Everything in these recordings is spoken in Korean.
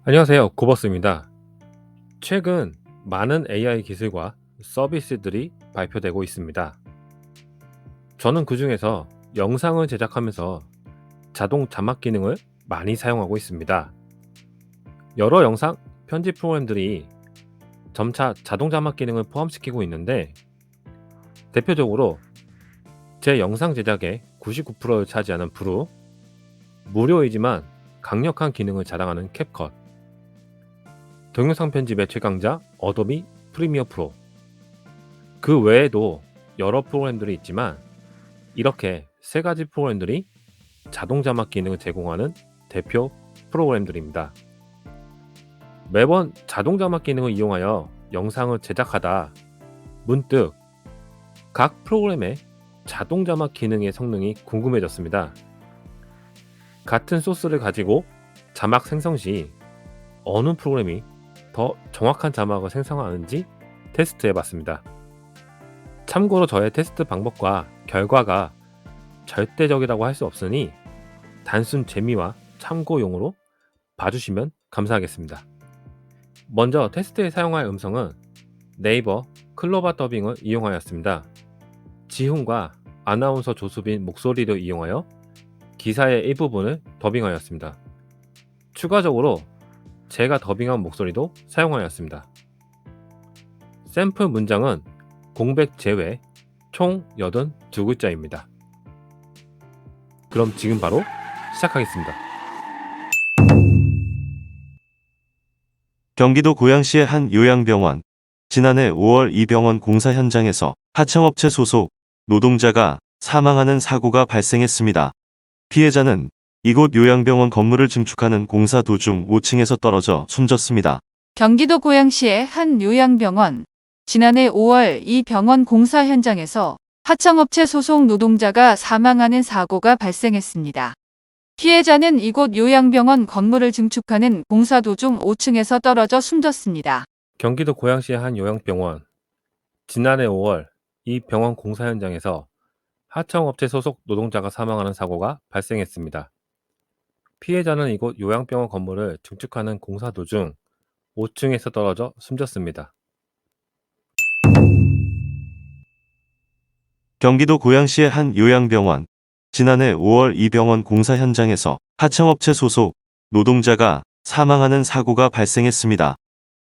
안녕하세요. 고버스입니다. 최근 많은 AI 기술과 서비스들이 발표되고 있습니다. 저는 그 중에서 영상을 제작하면서 자동 자막 기능을 많이 사용하고 있습니다. 여러 영상 편집 프로그램들이 점차 자동 자막 기능을 포함시키고 있는데, 대표적으로 제 영상 제작의 99%를 차지하는 브루, 무료이지만 강력한 기능을 자랑하는 캡컷, 동영상 편집의 최강자 어도비 프리미어 프로, 그 외에도 여러 프로그램들이 있지만 이렇게 세 가지 프로그램들이 자동 자막 기능을 제공하는 대표 프로그램들입니다. 매번 자동 자막 기능을 이용하여 영상을 제작하다 문득 각 프로그램의 자동 자막 기능의 성능이 궁금해졌습니다. 같은 소스를 가지고 자막 생성 시 어느 프로그램이 더 정확한 자막을 생성하는지 테스트해봤습니다. 참고로 저의 테스트 방법과 결과가 절대적이라고 할 수 없으니 단순 재미와 참고용으로 봐주시면 감사하겠습니다. 먼저 테스트에 사용할 음성은 네이버 클로바 더빙을 이용하였습니다. 지훈과 아나운서 조수빈 목소리를 이용하여 기사의 일부분을 더빙하였습니다. 추가적으로 제가 더빙한 목소리도 사용하였습니다. 샘플 문장은 공백 제외 총 82글자입니다. 그럼 지금 바로 시작하겠습니다. 경기도 고양시의 한 요양병원. 지난해 5월 이 병원 공사 현장에서 하청업체 소속 노동자가 사망하는 사고가 발생했습니다. 피해자는 이곳 요양병원 건물을 증축하는 공사 도중 5층에서 떨어져 숨졌습니다. 경기도 고양시의 한 요양병원. 지난해 5월 이 병원 공사 현장에서 하청업체 소속 노동자가 사망하는 사고가 발생했습니다. 피해자는 이곳 요양병원 건물을 증축하는 공사 도중 5층에서 떨어져 숨졌습니다. 경기도 고양시의 한 요양병원. 지난해 5월 이 병원 공사 현장에서 하청업체 소속 노동자가 사망하는 사고가 발생했습니다. 피해자는 이곳 요양병원 건물을 증축하는 공사 도중 5층에서 떨어져 숨졌습니다. 경기도 고양시의 한 요양병원. 지난해 5월 이 병원 공사 현장에서 하청업체 소속 노동자가 사망하는 사고가 발생했습니다.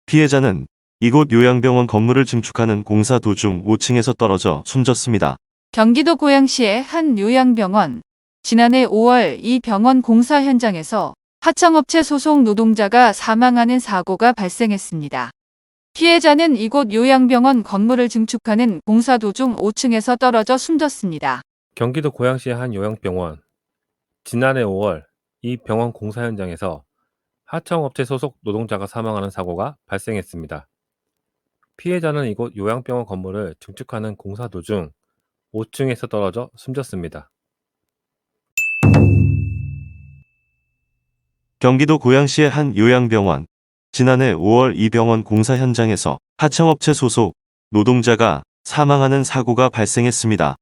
피해자는 이곳 요양병원 건물을 증축하는 공사 도중 5층에서 떨어져 숨졌습니다. 경기도 고양시의 한 요양병원. 지난해 5월 이 병원 공사 현장에서 하청업체 소속 노동자가 사망하는 사고가 발생했습니다. 피해자는 이곳 요양병원 건물을 증축하는 공사 도중 5층에서 떨어져 숨졌습니다. 경기도 고양시의 한 요양병원. 지난해 5월 이 병원 공사 현장에서 하청업체 소속 노동자가 사망하는 사고가 발생했습니다. 피해자는 이곳 요양병원 건물을 증축하는 공사 도중 5층에서 떨어져 숨졌습니다. 경기도 고양시의 한 요양병원. 지난해 5월 이 병원 공사 현장에서 하청업체 소속 노동자가 사망하는 사고가 발생했습니다.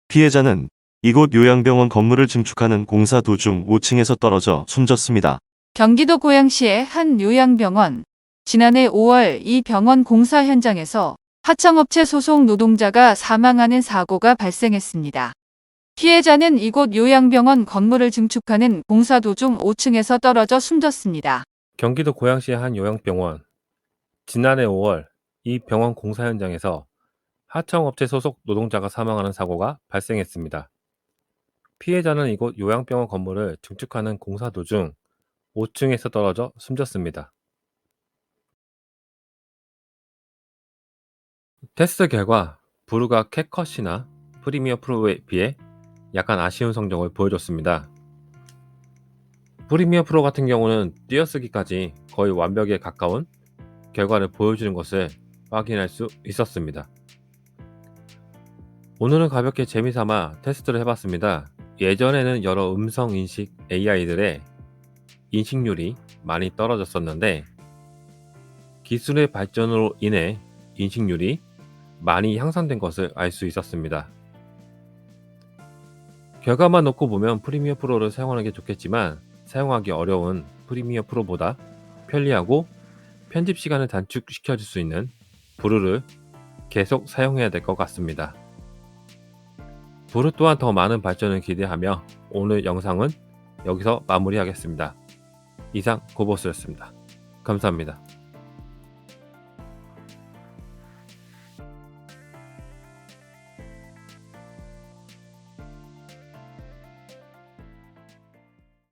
피해자는 이곳 요양병원 건물을 증축하는 공사 도중 5층에서 떨어져 숨졌습니다. 경기도 고양시의 한 요양병원. 지난해 5월 이 병원 공사 현장에서 하청업체 소속 노동자가 사망하는 사고가 발생했습니다. 피해자는 이곳 요양병원 건물을 증축하는 공사 도중 5층에서 떨어져 숨졌습니다. 경기도 고양시의 한 요양병원. 지난해 5월 이 병원 공사 현장에서 하청업체 소속 노동자가 사망하는 사고가 발생했습니다. 피해자는 이곳 요양병원 건물을 증축하는 공사 도중 5층에서 떨어져 숨졌습니다. 테스트 결과 브루가 캡컷이나 프리미어 프로에 비해 약간 아쉬운 성적을 보여줬습니다. 프리미어 프로 같은 경우는 띄어쓰기까지 거의 완벽에 가까운 결과를 보여주는 것을 확인할 수 있었습니다. 오늘은 가볍게 재미삼아 테스트를 해봤습니다. 예전에는 여러 음성 인식 AI들의 인식률이 많이 떨어졌었는데 기술의 발전으로 인해 인식률이 많이 향상된 것을 알 수 있었습니다. 결과만 놓고 보면 프리미어 프로를 사용하는 게 좋겠지만 사용하기 어려운 프리미어 프로보다 편리하고 편집 시간을 단축시켜 줄 수 있는 브루를 계속 사용해야 될 것 같습니다. 브루 또한 더 많은 발전을 기대하며 오늘 영상은 여기서 마무리하겠습니다. 이상 고보스였습니다. 감사합니다.